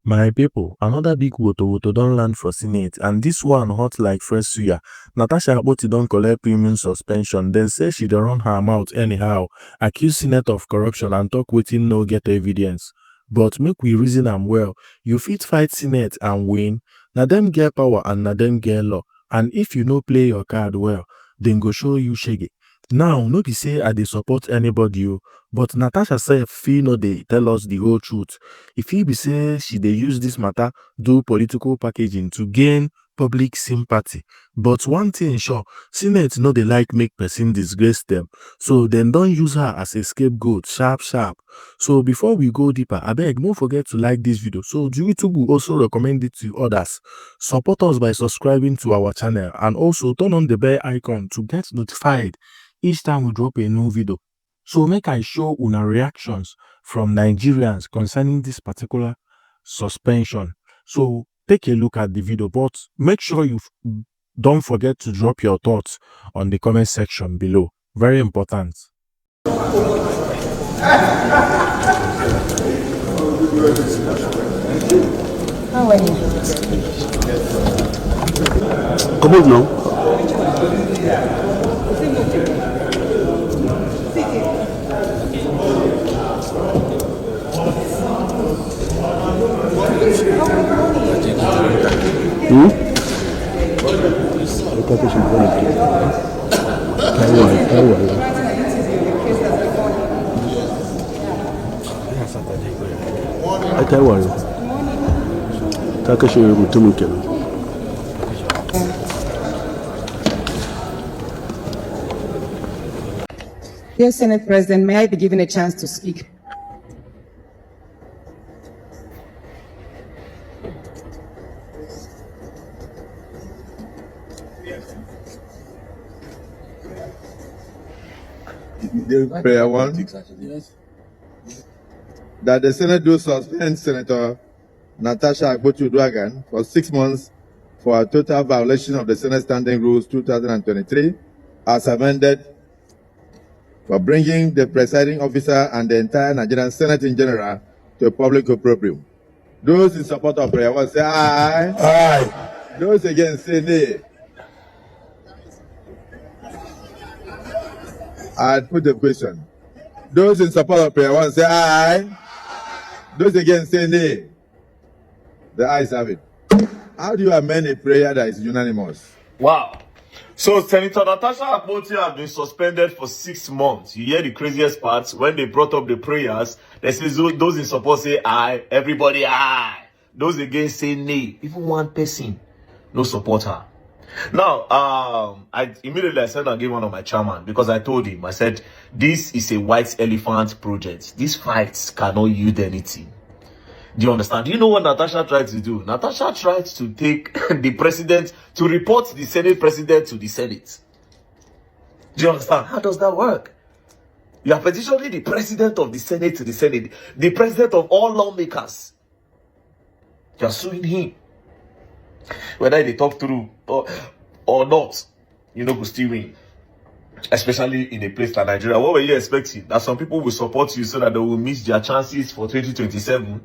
My people, another big woto don land for Senate, and this one hot like fresh suya. Natasha Akpoti don collect premium suspension, then say she dey run her mouth anyhow, accuse Senate of corruption and talk wetin no get evidence. But make we reason am well, you fit fight Senate and win. Na dem get power and na dem get law, and if you no play your card well, dem go show you shege. Now, no be say I dey support anybody o, but Natasha sef fit no dey tell us the whole truth. E fit be say she dey use this matter do political packaging to gain public sympathy. But one thing sure, Senate no dey like make person disgrace them, so dem don use her as a scapegoat sharp sharp. So before we go deeper, abeg no forget to like this video so YouTube will also recommend it to others. Support us by subscribing to our channel and also turn on the bell icon to get notified each time we drop a new video. So make I show una reactions from Nigerians concerning this particular suspension. So take a look at the video, but make sure you don't forget to drop your thoughts on the comment section below. Very important. How are you? Come on now. Dear Senate President, may I be given a chance to speak? Prayer one, that the Senate do suspend Senator Natasha Akpoti for 6 months for a total violation of the Senate Standing Rules 2023 as amended, for bringing the presiding officer and the entire Nigerian Senate in general to a public opprobrium. Those in support of prayer one say aye. Aye. Those against say nay. I put the question. Those in support of prayer one say aye. Those against say nay. The ayes have it. How do you amend a prayer that is unanimous? Wow. So Senator Natasha Akpoti has been suspended for 6 months. You hear the craziest parts when they brought up the prayers. They say those in support say aye, everybody aye. Those against say nay. Even one person no support her. Now, I immediately said I gave one of my chairman because I told him, I said, this is a white elephant project. These fights cannot yield anything. Do you understand? Do you know what Natasha tried to do? Natasha tried to take the president to report the Senate president to the Senate. Do you understand? How does that work? You are petitioning the president of the Senate to the Senate, the president of all lawmakers. You are suing him. Whether they talk through or not, you know, go still win. Especially in a place like Nigeria. What were you expecting? That some people will support you so that they will miss their chances for 2027?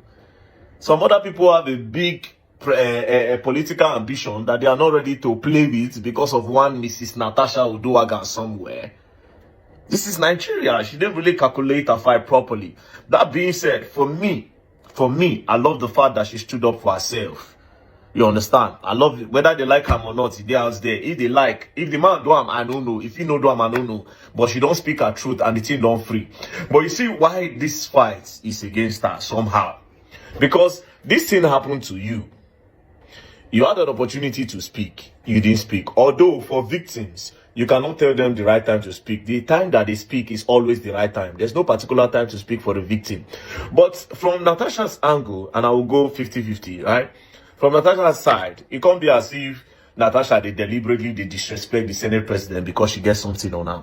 Some other people have a big political ambition that they are not ready to play with because of one Mrs. Natasha Uduagan somewhere. This is Nigeria. She didn't really calculate her fight properly. That being said, for me, I love the fact that she stood up for herself. You understand? I love it. Whether they like him or not, they out there. If they like, if the man do him, I don't know. If he no do him, I don't know. But she don't speak her truth and the thing don't free. But you see why this fight is against her somehow. Because this thing happened to you. You had an opportunity to speak. You didn't speak. Although for victims, you cannot tell them the right time to speak. The time that they speak is always the right time. There's no particular time to speak for the victim. But from Natasha's angle, and I will go 50-50, right? From Natasha's side, it can't be as if Natasha they deliberately disrespect the Senate president because she gets something on her.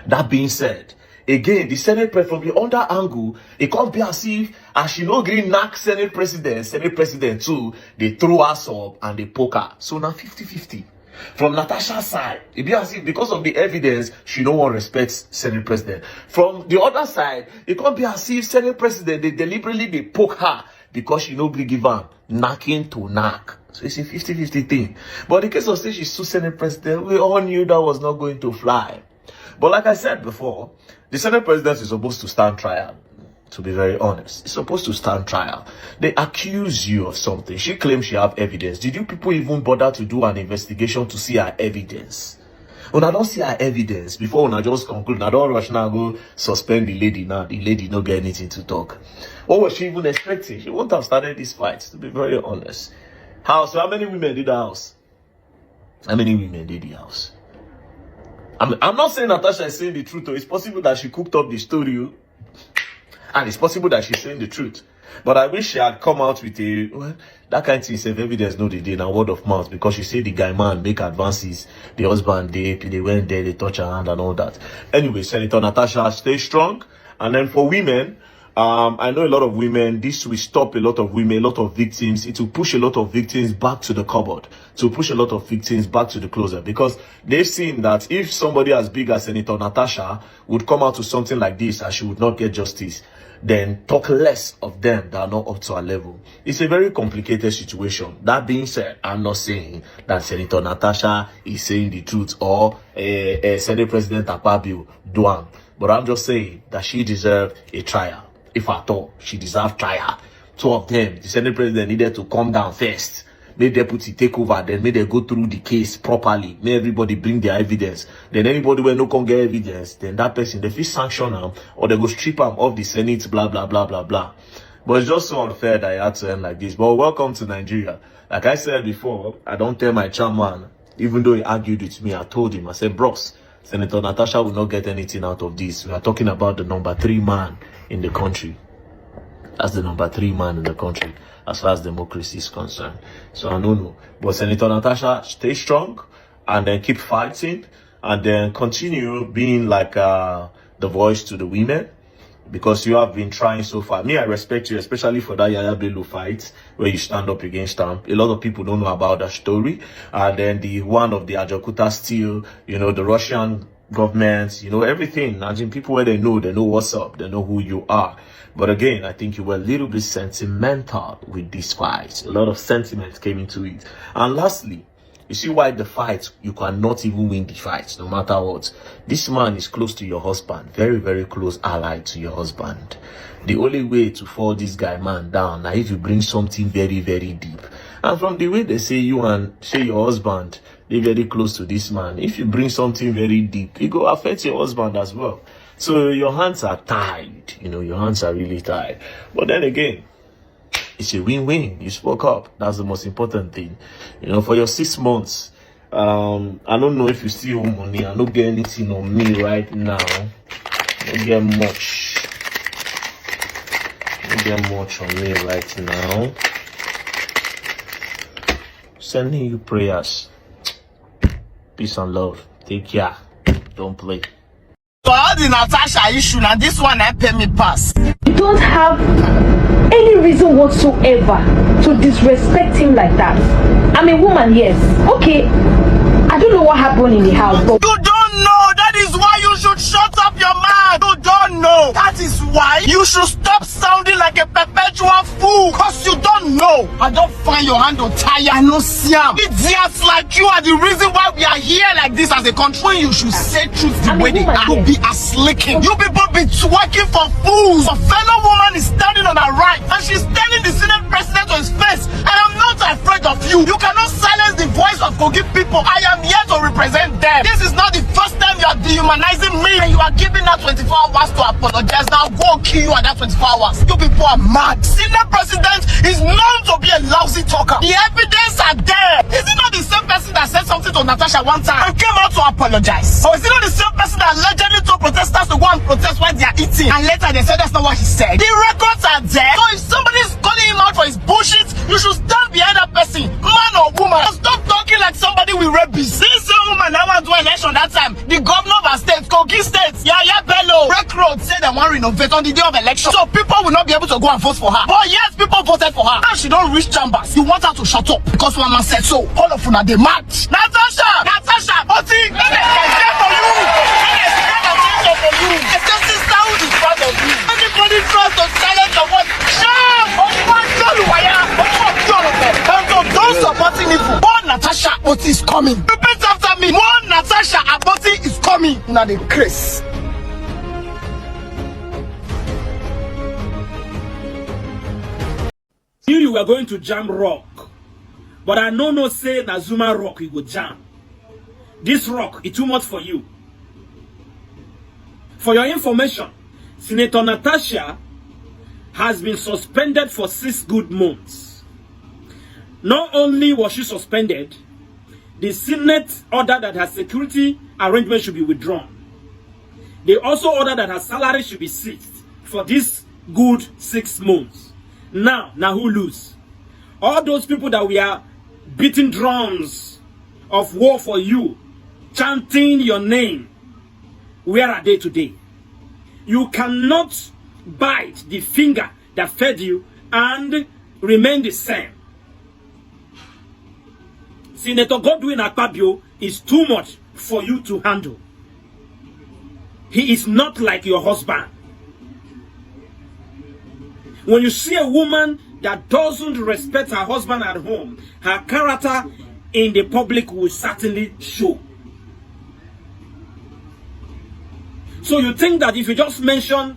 That being said, again, the Senate president from the other angle, it can't be as if as she no agree knock Senate president too, they throw us up and they poke her. So now 50-50. From Natasha's side, it be as if because of the evidence, she no one respects Senate president. From the other side, it can't be as if Senate president they deliberately they poke her. because she nobody give her knocking to knock. So it's a 50-50 thing. But in the case of say she's still Senate president, we all knew that was not going to fly. But like I said before, the Senate president is supposed to stand trial. To be very honest, it's supposed to stand trial. They accuse you of something. She claims she have evidence. Did you people even bother to do an investigation to see her evidence? When I don't see her evidence before when I just conclude, I don't rush now go suspend the lady now. The lady don't get anything to talk. What was she even expecting? She wouldn't have started this fight, to be very honest. So how many women did the house? How many women did the house? I'm not saying Natasha is saying the truth. It's possible that she cooked up the story. And it's possible that she's saying the truth. But I wish she had come out with that kind of thing. If evidence no they did, and word of mouth, because she said the guy man make advances, the husband they went there, they touch her hand and all that. Anyway, Senator Natasha, stay strong. And then for women, I know a lot of women, this will stop a lot of women, a lot of victims. It will push a lot of victims back to the cupboard, to push a lot of victims back to the closet, because they've seen that if somebody as big as Senator Natasha would come out to something like this and she would not get justice, then talk less of them that are not up to our level. It's a very complicated situation. That being said, I'm not saying that Senator Natasha is saying the truth or Senate President Akpoti Duan, but I'm just saying that she deserved a trial. If at all, she deserved trial. Two of them, the Senate President needed to calm down first. Make deputy take over, then make them go through the case properly. Make everybody bring their evidence. Then anybody when no can get evidence, then that person, they feel sanction them, or they go strip them off the Senate, blah, blah, blah, blah, blah. But it's just so unfair that it had to end like this. But welcome to Nigeria. Like I said before, I don't tell my chairman, even though he argued with me, I told him, I said, bros, Senator Natasha will not get anything out of this. We are talking about the number 3 man in the country. That's the number 3 man in the country as far as democracy is concerned. So I don't know. But Senator Natasha, stay strong and then keep fighting and then continue being like the voice to the women, because you have been trying so far. Me, I respect you, especially for that Yaya Bello fight where you stand up against them. A lot of people don't know about that story. And then the one of the Ajakuta steel, you know, the Russian government, you know, everything. Imagine people where they know what's up, they know who you are. But again, I think you were a little bit sentimental with this fight. A lot of sentiment came into it. And lastly, you see why the fight, you cannot even win the fight, no matter what. This man is close to your husband, very, very close ally to your husband. The only way to fall this guy man down, now if you bring something very, very deep. And from the way they say you and say your husband, they're very close to this man. If you bring something very deep, it will affect your husband as well. So your hands are tied, you know, your hands are really tied. But then again, it's a win-win. You spoke up. That's the most important thing. You know, for your 6 months, I don't know if you still owe money. I don't get anything on me right now. I don't get much. I don't get much on me right now. Sending you prayers. Peace and love. Take care. Don't play. For all the Natasha issue, now this one I pay me pass. You don't have any reason whatsoever to disrespect him like that. I'm a woman, yes. Okay, I don't know what happened in the house, but You don't know. That is why you should shut up your mouth. You don't know. That is why you should stop sounding like a perpetual fool. Cause you don't know. I don't find your hand on tire. I know Siam. Idiots like you are the reason why we are here like this as a country. When you should say truth the I'm a way they woman, are. yes. Be as slicking. You people be twerking for fools. A fellow woman is standing on her right and she's telling the Senate president to his face, I am not afraid of you. You cannot silence the voice of Kogi people. I am here to represent them. This is not the first time you are dehumanizing me and you are giving her 24 hours to apologize. Now go kill you at that 24 hours. You people are mad. Senate president is known to be a lousy talker. The evidence are there. Is it not the same person that said something to Natasha one time and came out to apologize? Or is it not the same person that allegedly told protesters to go and protest while they are eating and later they said that's not what he said? The records are there. So if somebody is calling him out for his bullshit, you should stand behind that person, man or woman. Stop talking like somebody with rabies. This woman that went to election that time, the governor of our state, Kogi State, Yaya Bello, Break Road, said they want to renovate on the day of election. So people will not be able to go and vote for her. But yes, people voted for her. Now she don't reach chambers. You want her to shut up because one man said so. All of you are they mad. Natasha, Akpoti, for you. For you. It's your sisterhood is proud of you. Anybody tries to silence your voice, shut up! Oh my God! coming. Repeat after me. More Natasha Akpoti is coming. Now the Chris. You were going to jam rock, but I no say na Zuma rock you go jam. This rock is too much for you. For your information, Senator Natasha has been suspended for 6 good months. Not only was she suspended, the Senate ordered that her security arrangement should be withdrawn. They also ordered that her salary should be seized for this good 6 months. Now who lose? All those people that we are beating drums of war for you, chanting your name, where are they today? You cannot bite the finger that fed you and remain the same. Senator Godwin Akpabio is too much for you to handle. He is not like your husband. When you see a woman that doesn't respect her husband at home, her character in the public will certainly show. So you think that if you just mention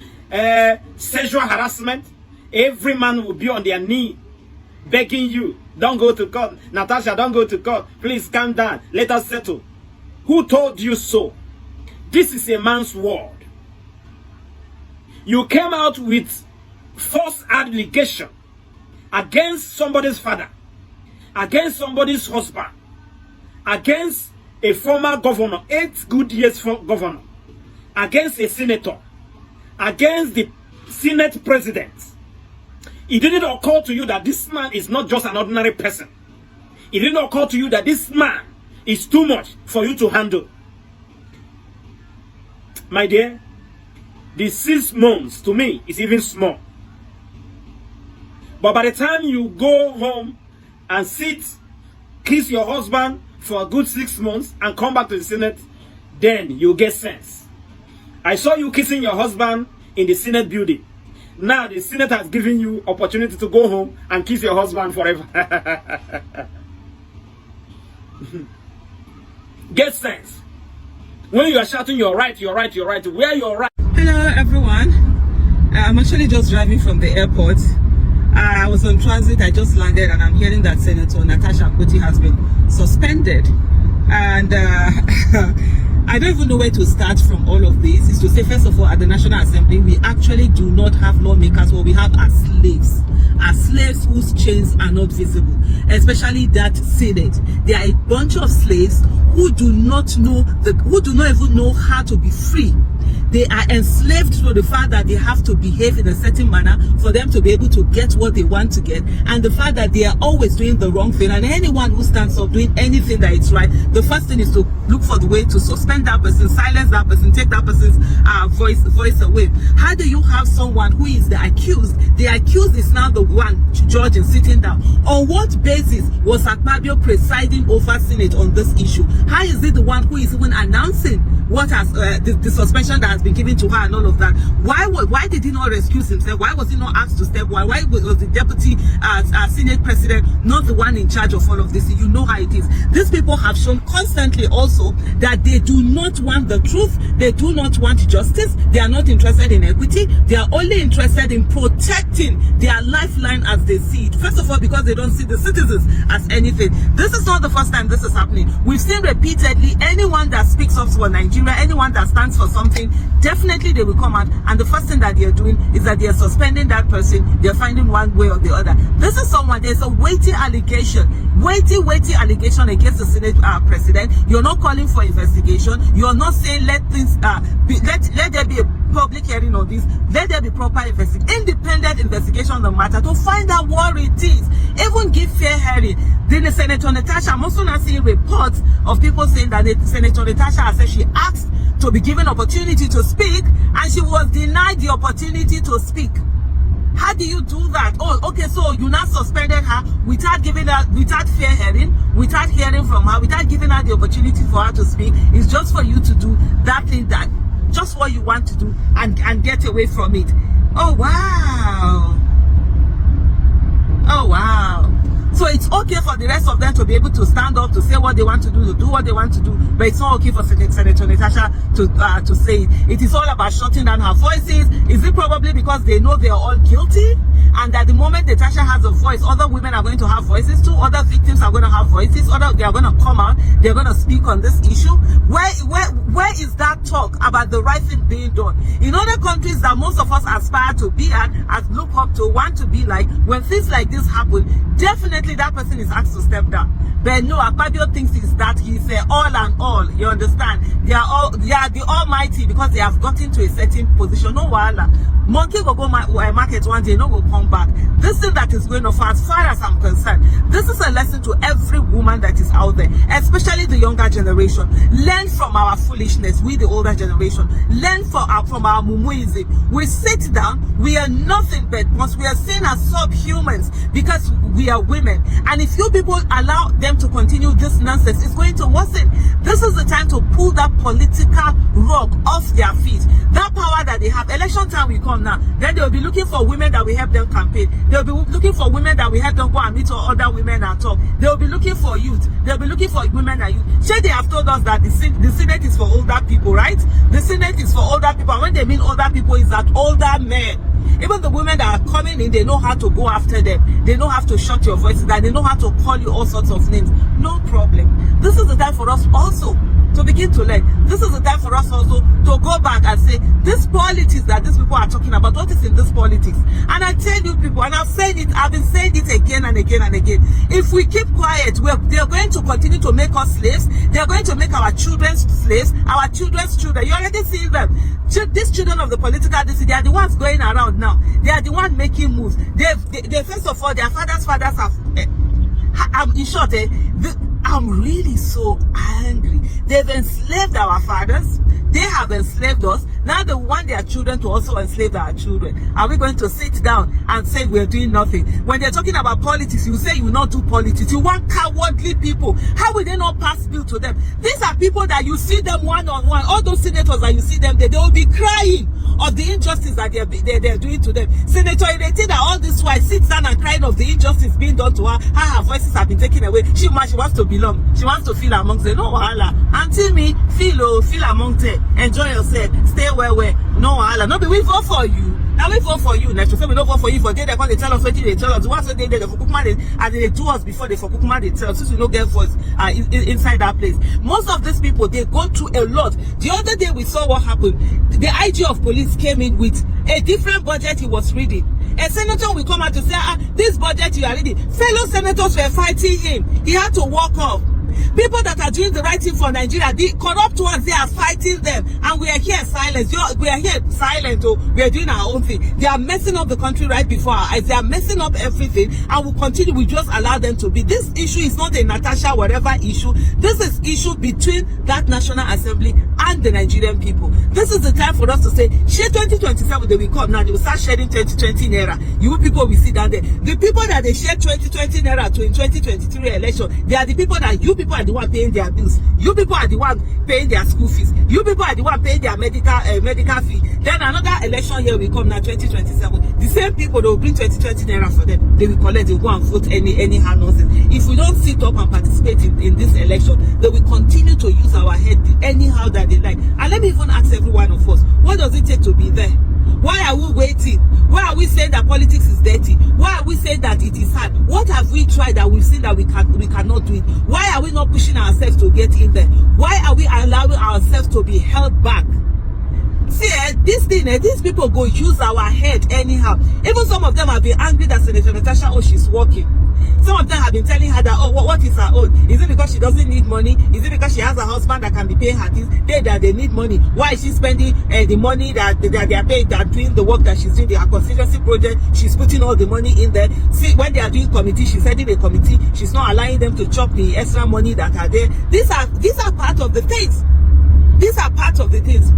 sexual harassment, every man will be on their knee begging you, don't go to court. Natasha, don't go to court. Please calm down. Let us settle. Who told you so? This is a man's world. You came out with false allegation against somebody's father, against somebody's husband, against a former governor, 8 good years for governor, against a senator, against the Senate president. It didn't occur to you that this man is not just an ordinary person. It didn't occur to you that this man is too much for you to handle. My dear, the 6 months to me is even small. But by the time you go home and sit, kiss your husband for a good 6 months and come back to the Senate, then you get sense. I saw you kissing your husband in the Senate building. Now the Senate has given you opportunity to go home and kiss your husband forever. Get sense. When you are shouting, you're right, you're right, you're right, where you're right. Hello everyone. I'm actually just driving from the airport. I was on transit, I just landed, and I'm hearing that Senator Natasha Akpoti has been suspended. And I don't even know where to start from all of this. Is to say, first of all, at the National Assembly, we actually do not have lawmakers. What we have are slaves. Are slaves whose chains are not visible, especially that Senate. There are a bunch of slaves who do not even know how to be free. They are enslaved to the fact that they have to behave in a certain manner for them to be able to get what they want to get, and the fact that they are always doing the wrong thing. And anyone who stands up doing anything that is right, the first thing is to look for the way to suspend that person, silence that person, take that person's voice away. How do you have someone who is the accused? The accused is now the one judging, sitting down. On what basis was Akpabio presiding over Senate on this issue? How is it the one who is even announcing what has the suspension that has been given to her and all of that? Why did he not excuse himself? Why was he not asked to step? Why was the deputy Senate president not the one in charge of all of this? You know how it is. These people have shown constantly also that they do not want the truth. They do not want justice. They are not interested in equity. They are only interested in protecting their lifeline as they see it. First of all, because they don't see the citizens as anything. This is not the first time this is happening. We've seen repeatedly anyone that speaks up for Nigeria, anyone that stands for something, definitely they will come out, and the first thing that they are doing is that they are suspending that person. They are finding one way or the other. This is someone, there's a weighty allegation allegation against the Senate president. You're not calling for investigation. You're not saying let things let there be a public hearing on this. Let there be proper independent investigation on the matter to find out what it is. Even give fair hearing. Then Senator Natasha, I'm also not seeing reports of people saying that Senator Natasha has said she asked to be given opportunity to speak and she was denied the opportunity to speak. How do you do that? Oh, okay, so you now suspended her without giving her, without fair hearing, without hearing from her, without giving her the opportunity for her to speak. It's just for you to do that thing, that just what you want to do, and get away from it. Oh wow. Oh wow. So So it's okay for the rest of them to be able to stand up, to say what they want to do what they want to do, but it's not okay for Senator Natasha to say it. It is all about shutting down her voices. Is it probably because they know they are all guilty? And at the moment Natasha has a voice, other women are going to have voices too, other victims are going to have voices, they are going to come out, they're going to speak on this issue. Where is that talk about the right thing being done? In other countries that most of us aspire to be at, as look up to, want to be like, when things like this happen, definitely that person is asked to step down. But no, Akpoti thinks is that he's all and all. You understand? They are the almighty because they have gotten to a certain position. No wahala. Monkey will go market one day, no will come back. This thing that is going on, as far as I'm concerned, this is a lesson to every woman that is out there, especially the younger generation. Learn from our foolishness, we the older generation. Learn from our mumuism. We sit down, we are nothing but once we are seen as subhumans because we are women. And if you people allow them to continue this nonsense, it's going to worsen. This is the time to pull that political rug off their feet. That power that they have, election time will come now. Then they'll be looking for women that will help them campaign. They'll be looking for women that will help them go and meet other women and talk. They'll be looking for youth. They'll be looking for women and youth. Shege, they have told us that the Senate is for older people, right? The Senate is for older people. And when they mean older people, is that older men. Even the women that are coming in, they know how to go after them. They know how to shut your voices down. They know how to call you all sorts of names. No problem. This is the time for us also to begin to learn. This is the time for us also to go back and say, this politics that these people are talking about, what is in this politics? And I tell you people, and I've said it, I've been saying it again and again and again. If we keep quiet, they're going to continue to make us slaves. They're going to make our children slaves, our children's children. You already see them. These children of the political DC, they are the ones going around now. They are the ones making moves. They first of all, their fathers have, in short, I'm really so angry. They've enslaved our fathers. They have enslaved us. Now they want their children to also enslave our children. Are we going to sit down and say we're doing nothing? When they're talking about politics, you say you will not do politics. You want cowardly people. How will they not pass bill to them? These are people that you see them one-on-one. All those senators that you see them, they will be crying of the injustice that they're doing to them. Senator Ireti, that all this while sits down and crying of the injustice being done to her, how her voices have been taken away. She wants to belong. She wants to feel amongst them. No wahala. Until me, feel amongst them. Enjoy yourself. Stay well. No wahala. No be we vote for you. Now we vote for you. Next to say we don't vote for you for day they tell us what they tell us. The ones they for Kukuma and they do us before they for Kukuma they tell us. Since we don't get voice inside that place. Most of these people, they go through a lot. The other day we saw what happened. The IG of police came in with a different budget he was reading. A senator will come out to say, this budget you are reading. Fellow senators were fighting him. He had to walk off. People that are doing the right thing for Nigeria, the corrupt ones, they are fighting them, and we are here silent. We are here silent. We are doing our own thing. They are messing up the country right before our eyes. They are messing up everything, and we'll continue. We just allow them to be. This issue is not a Natasha whatever issue. This is issue between that National Assembly and the Nigerian people. This is the time for us to say, share 2027. They will come now. They will start sharing 2020 naira. You people will sit down there. The people that they share 2020 naira to in 2023 election, they are the people that you people are the one paying their bills. You people are the one paying their school fees. You people are the one paying their medical fee. Then another election year will come now, 2027. The same people, they will bring 2020 naira for them. They will collect, they will go and vote anyhow nonsense. If we don't sit up and participate in this election, they will continue to use our head anyhow that they like. And let me even ask every one of us, what does it take to be there? Why are we waiting? Why are we saying that politics is dirty? Why are we saying that it is hard? What have we tried that we've seen that we cannot do it? Why are we not pushing ourselves to get in there? Why are we allowing ourselves to be held back? See, this thing, these people go use our head anyhow. Even some of them have been angry that Senator Natasha, she's working. Some of them have been telling her that, what is her own? Is it because she doesn't need money? Is it because she has a husband that can be paying her things? They need money. Why is she spending the money that they are paying, that doing the work that she's doing, their constituency project? She's putting all the money in there. See, when they are doing committee, she's heading a committee. She's not allowing them to chop the extra money that are there. These are part of the things. These are part of the things.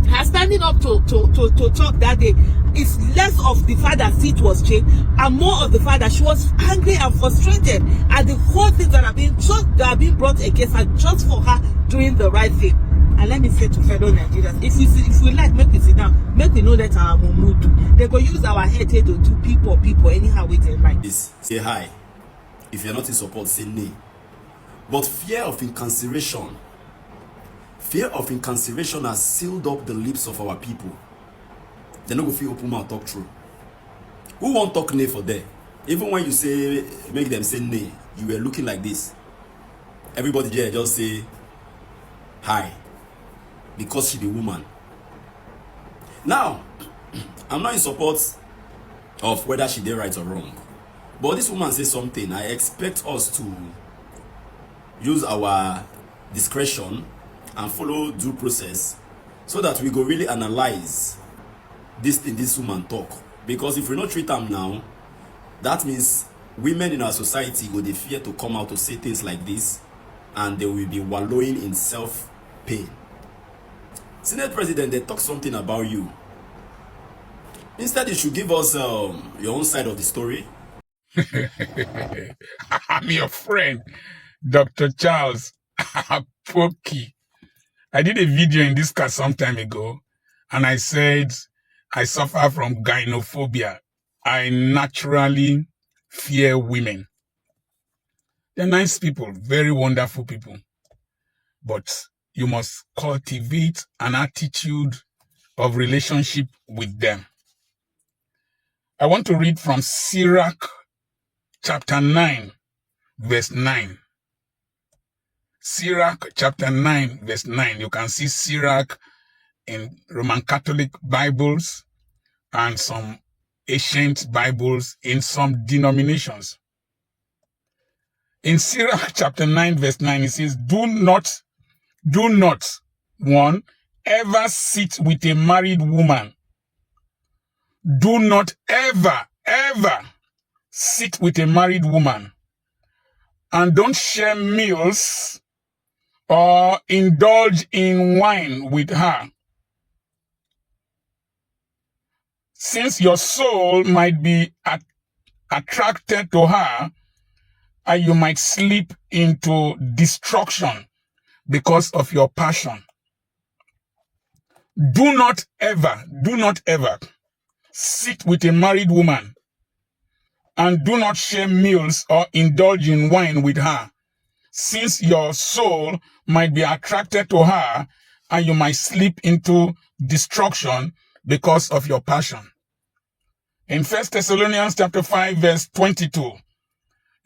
Her standing up to talk that day is less of the fact that seat was changed and more of the fact that she was angry and frustrated at the whole things that are being brought against her just for her doing the right thing. And let me say to fellow Nigerians, if we like, make we sit down, make we know that our mumu do. They go use our head to do people anyhow with their right. Say hi. If you're not in support, say nay. But fear of incarceration has sealed up the lips of our people. They're not going to open mouth talk true. Who won't talk nay for there? Even when you say, make them say nay, you were looking like this. Everybody there just say hi, because she be woman. Now, I'm not in support of whether she did right or wrong. But this woman says something. I expect us to use our discretion and follow due process so that we go really analyze this thing this woman talk. Because if we not treat them now, that means women in our society go they fear to come out to say things like this, and they will be wallowing in self-pain. Senate President, they talk something about you. Instead, you should give us your own side of the story. I'm your friend, Dr. Charles Akpoti. I did a video in this cast some time ago, and I said I suffer from gynophobia. I naturally fear women. They're nice people, very wonderful people. But you must cultivate an attitude of relationship with them. I want to read from Sirach chapter 9, verse 9. Sirach chapter 9, verse 9. You can see Sirach in Roman Catholic Bibles and some ancient Bibles in some denominations. In Sirach chapter 9, verse 9, it says, do not, one, ever sit with a married woman. Do not ever sit with a married woman. And don't share meals or indulge in wine with her, since your soul might be attracted to her, and you might slip into destruction because of your passion. Do not ever sit with a married woman, and do not share meals or indulge in wine with her, since your soul might be attracted to her, and you might slip into destruction because of your passion. In 1 Thessalonians chapter 5, verse 22,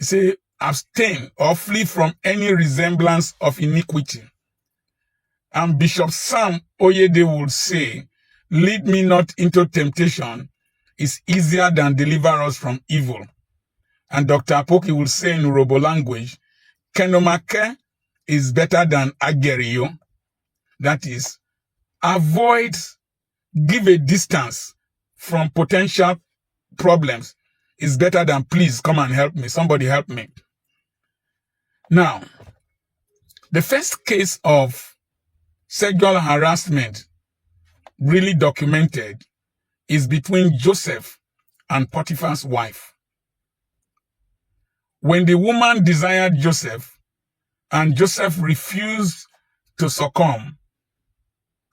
it says, abstain or flee from any resemblance of iniquity. And Bishop Sam Oyede would say, lead me not into temptation is easier than deliver us from evil. And Dr. Akpoti will say in Urobo language, Kenomake is better than Agerio. That is, give a distance from potential problems is better than please come and help me. Somebody help me. Now, the first case of sexual harassment really documented is between Joseph and Potiphar's wife. When the woman desired Joseph and Joseph refused to succumb,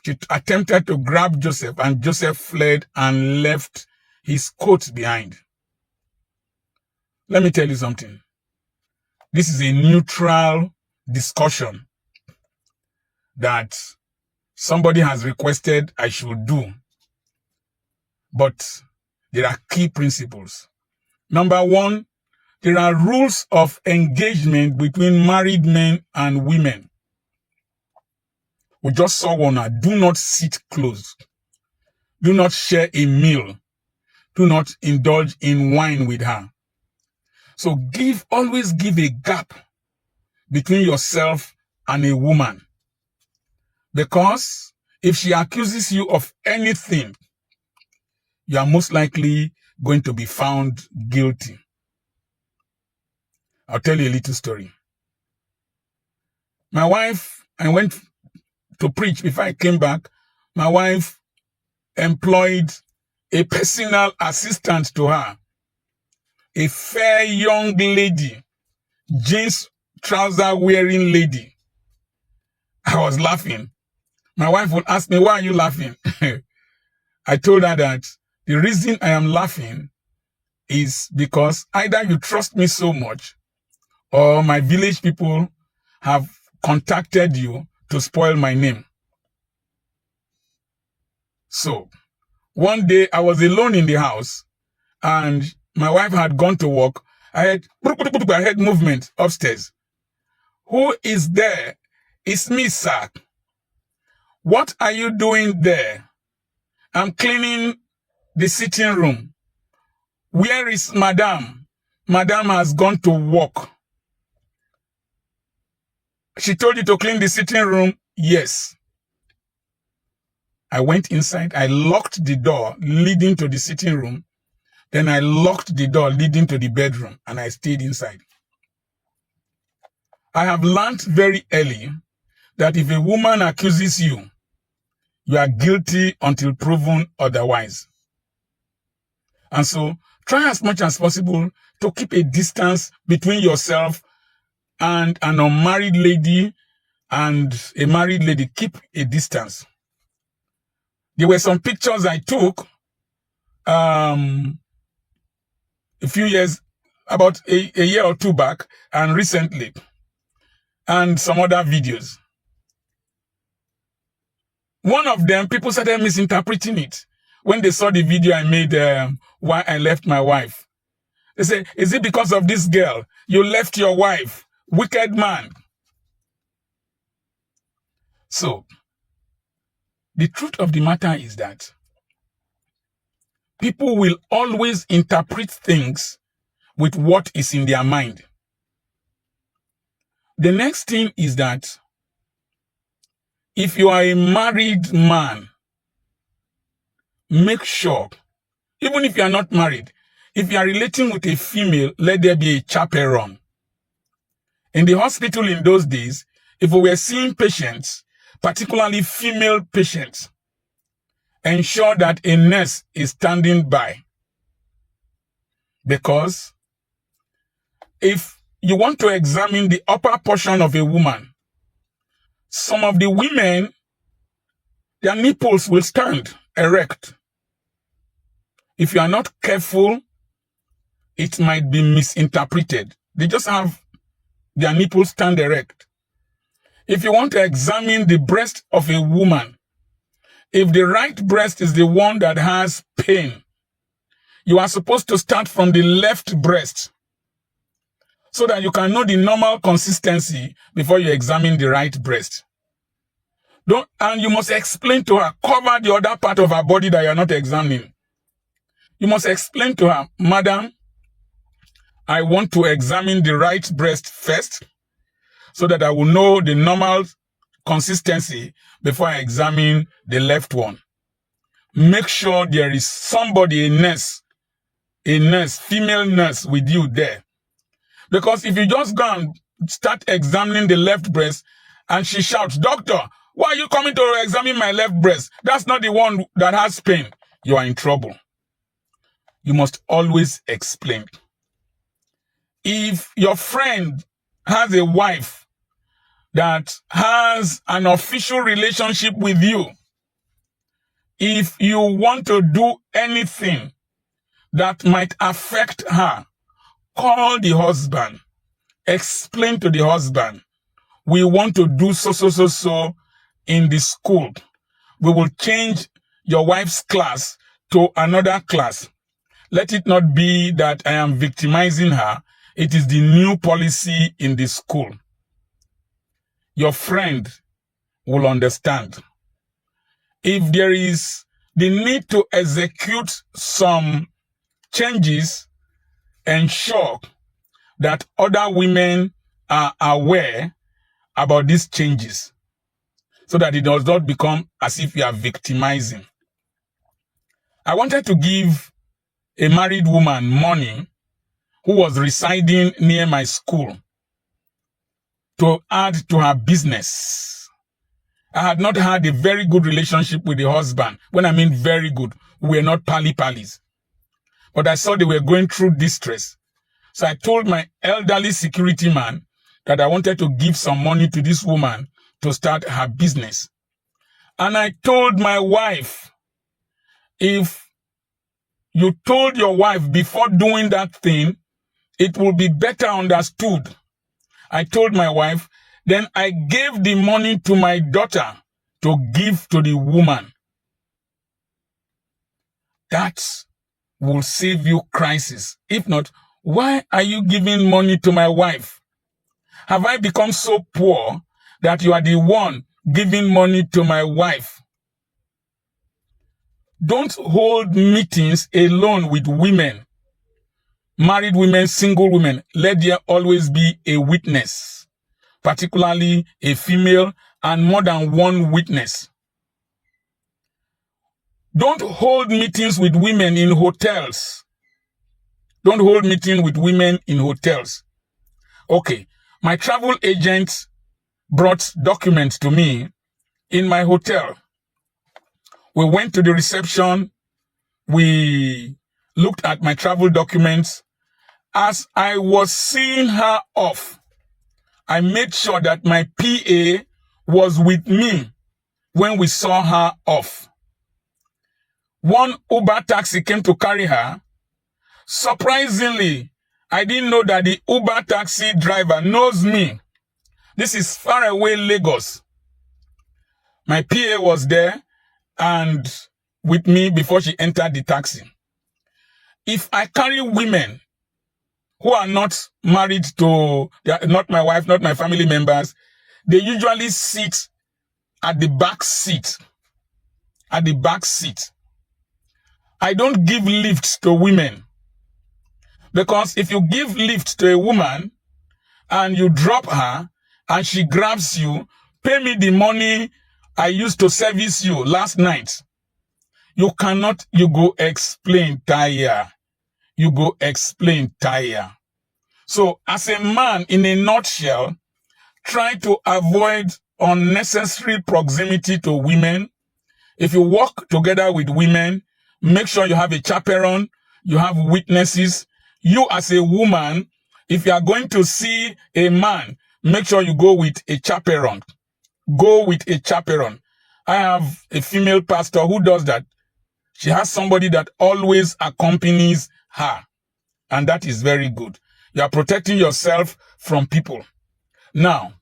she attempted to grab Joseph, and Joseph fled and left his coat behind. Let me tell you something. This is a neutral discussion that somebody has requested I should do. But there are key principles. Number one, there are rules of engagement between married men and women. We just saw one. Do not sit close. Do not share a meal. Do not indulge in wine with her. So always give a gap between yourself and a woman. Because if she accuses you of anything, you are most likely going to be found guilty. I'll tell you a little story. My wife, I went to preach. Before I came back, my wife employed a personal assistant to her, a fair young lady, jeans trouser wearing lady. I was laughing. My wife would ask me, why are you laughing? I told her that the reason I am laughing is because either you trust me so much or my village people have contacted you to spoil my name. So, one day I was alone in the house and my wife had gone to work. I heard movement upstairs. Who is there? It's me, sir. What are you doing there? I'm cleaning the sitting room. Where is Madame? Madame has gone to work. She told you to clean the sitting room? Yes. I went inside. I locked the door leading to the sitting room. Then I locked the door leading to the bedroom and I stayed inside. I have learned very early that if a woman accuses you, you are guilty until proven otherwise. And so try as much as possible to keep a distance between yourself and an unmarried lady and a married lady. Keep a distance. There were some pictures I took a few years, about a year or two back, and recently, and some other videos. One of them, people started misinterpreting it when they saw the video I made why I left my wife. They say, is it because of this girl? You left your wife. Wicked man. So, the truth of the matter is that people will always interpret things with what is in their mind. The next thing is that if you are a married man, make sure, even if you are not married, if you are relating with a female, let there be a chaperone. In the hospital in those days, if we were seeing patients, particularly female patients, ensure that a nurse is standing by. Because if you want to examine the upper portion of a woman, some of the women, their nipples will stand erect. If you are not careful, it might be misinterpreted. They just have their nipples stand erect. If you want to examine the breast of a woman, if the right breast is the one that has pain, you are supposed to start from the left breast so that you can know the normal consistency before you examine the right breast. And you must explain to her, cover the other part of her body that you are not examining. You must explain to her, Madam, I want to examine the right breast first so that I will know the normal consistency before I examine the left one. Make sure there is somebody, a nurse, female nurse with you there. Because if you just go and start examining the left breast and she shouts, Doctor, why are you coming to examine my left breast? That's not the one that has pain. You are in trouble. You must always explain. If your friend has a wife that has an official relationship with you, if you want to do anything that might affect her, call the husband. Explain to the husband, we want to do so in the school. We will change your wife's class to another class. Let it not be that I am victimizing her. It is the new policy in the school. Your friend will understand. If there is the need to execute some changes, ensure that other women are aware about these changes so that it does not become as if you are victimizing. I wanted to give a married woman money who was residing near my school to add to her business. I had not had a very good relationship with the husband. When I mean very good, we were not pally-pallies. But I saw they were going through distress. So I told my elderly security man that I wanted to give some money to this woman to start her business. And I told my wife, if you told your wife before doing that thing, it will be better understood I told my wife, then I gave the money to my daughter to give to the woman. That will save you crisis. If not, why are you giving money to my wife? Have I become so poor that you are the one giving money to my wife? Don't hold meetings alone with women. Married women, single women, let there always be a witness, particularly a female and more than one witness. Don't hold meetings with women in hotels. Don't hold meetings with women in hotels. Okay, my travel agent brought documents to me in my hotel. We went to the reception. We looked at my travel documents. As I was seeing her off, I made sure that my PA was with me when we saw her off. One Uber taxi came to carry her. Surprisingly, I didn't know that the Uber taxi driver knows me. This is far away Lagos. My PA was there and with me before she entered the taxi. If I carry women who are not married to, they are not my wife, not my family members, they usually sit at the back seat. At the back seat. I don't give lifts to women. Because if you give lift to a woman and you drop her and she grabs you, pay me the money I used to service you last night. You cannot, you go explain, tire. You go explain, tire. So as a man, in a nutshell, try to avoid unnecessary proximity to women. If you work together with women, make sure you have a chaperone, you have witnesses. You as a woman, if you are going to see a man, make sure you go with a chaperone. Go with a chaperone. I have a female pastor who does that. She has somebody that always accompanies her. And that is very good. You are protecting yourself from people. Now,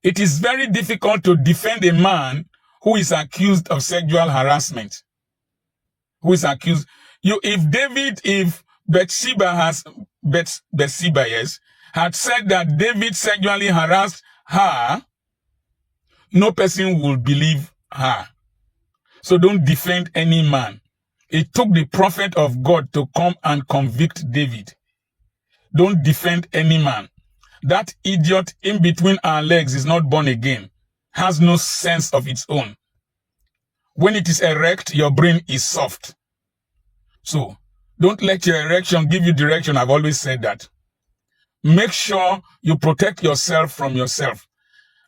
it is very difficult to defend a man who is accused of sexual harassment. Who is accused. If Bathsheba had said that David sexually harassed her, no person will believe her. So don't defend any man. It took the prophet of God to come and convict David. Don't defend any man. That idiot in between our legs is not born again, has no sense of its own. When it is erect, your brain is soft. So, don't let your erection give you direction. I've always said that. Make sure you protect yourself from yourself.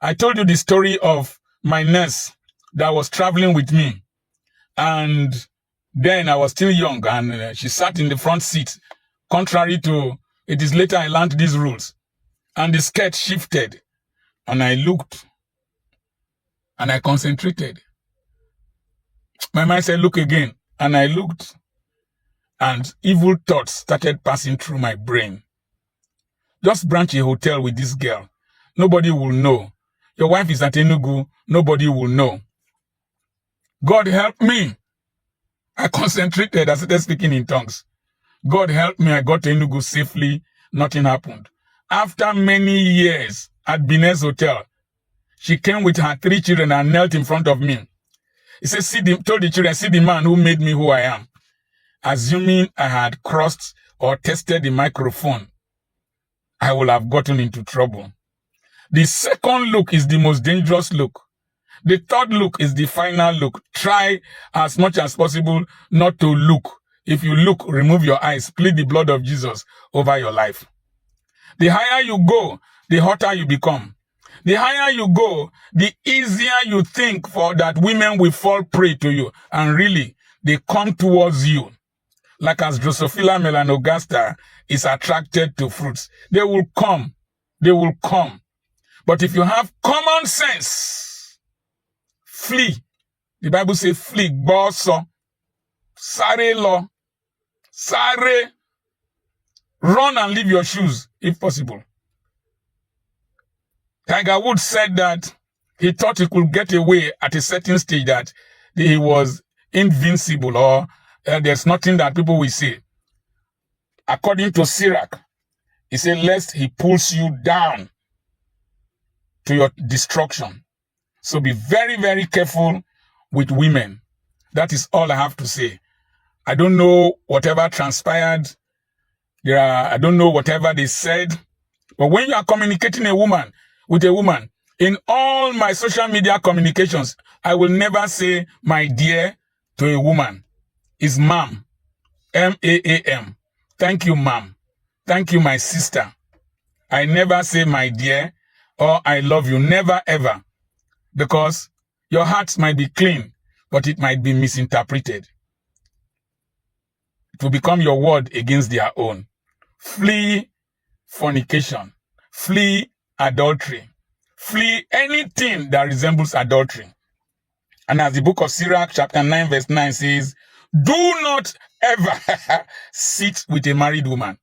I told you the story of my nurse that was traveling with me. And then I was still young and she sat in the front seat. Contrary to, it is later I learned these rules. And the skirt shifted. And I looked. And I concentrated. My mind said, look again. And I looked. And evil thoughts started passing through my brain. Just branch a hotel with this girl. Nobody will know. Your wife is at Enugu. Nobody will know. God help me. I concentrated. I started speaking in tongues. God help me. I got to Enugu safely. Nothing happened. After many years at Binez Hotel, she came with her 3 children and knelt in front of me. He said, told the children, see the man who made me who I am. Assuming I had crossed or tested the microphone, I would have gotten into trouble. The second look is the most dangerous look. The third look is the final look. Try as much as possible not to look. If you look, remove your eyes. Plead the blood of Jesus over your life. The higher you go, the hotter you become. The higher you go, the easier you think for that women will fall prey to you. And really, they come towards you. Like as Drosophila melanogaster is attracted to fruits. They will come. They will come. But if you have common sense, flee. The Bible says flee. Boso. Sare lo. Sare. Run and leave your shoes, if possible. Tiger Woods said that he thought he could get away at a certain stage, that he was invincible, or there's nothing that people will say. According to Sirach, he said, lest he pulls you down to your destruction. So be very, very careful with women. That is all I have to say. I don't know whatever transpired. I don't know whatever they said. But when you are communicating with a woman, in all my social media communications, I will never say my dear to a woman. It's ma'am. M-A-A-M. Thank you, ma'am. Thank you, my sister. I never say my dear or I love you. Never, ever. Because your heart might be clean, but it might be misinterpreted. It will become your word against their own. Flee fornication. Flee adultery. Flee anything that resembles adultery. And as the book of Sirach chapter 9 verse 9 says, do not ever sit with a married woman.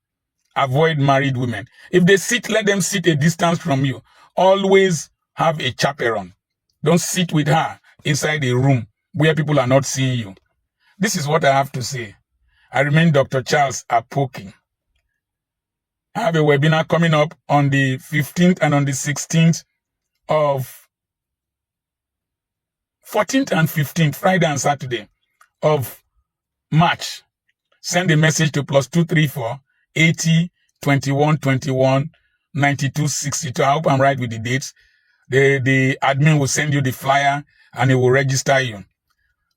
Avoid married women. If they sit, let them sit a distance from you. Always have a chaperone. Don't sit with her inside a room where people are not seeing you. This is what I have to say. I remain Dr. Charles Akpoti. I have a webinar coming up on the 15th and on the 16th of 14th and 15th, Friday and Saturday of March. Send a message to +234 80 21 21 92 62. I hope I'm right with the dates. The admin will send you the flyer and it will register you.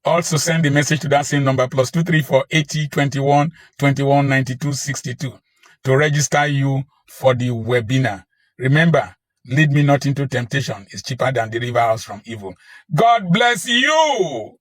Also send a message to that same number +234 80 21 21 92 62 to register you for the webinar. Remember, lead me not into temptation is cheaper than deliver us from evil. God bless you.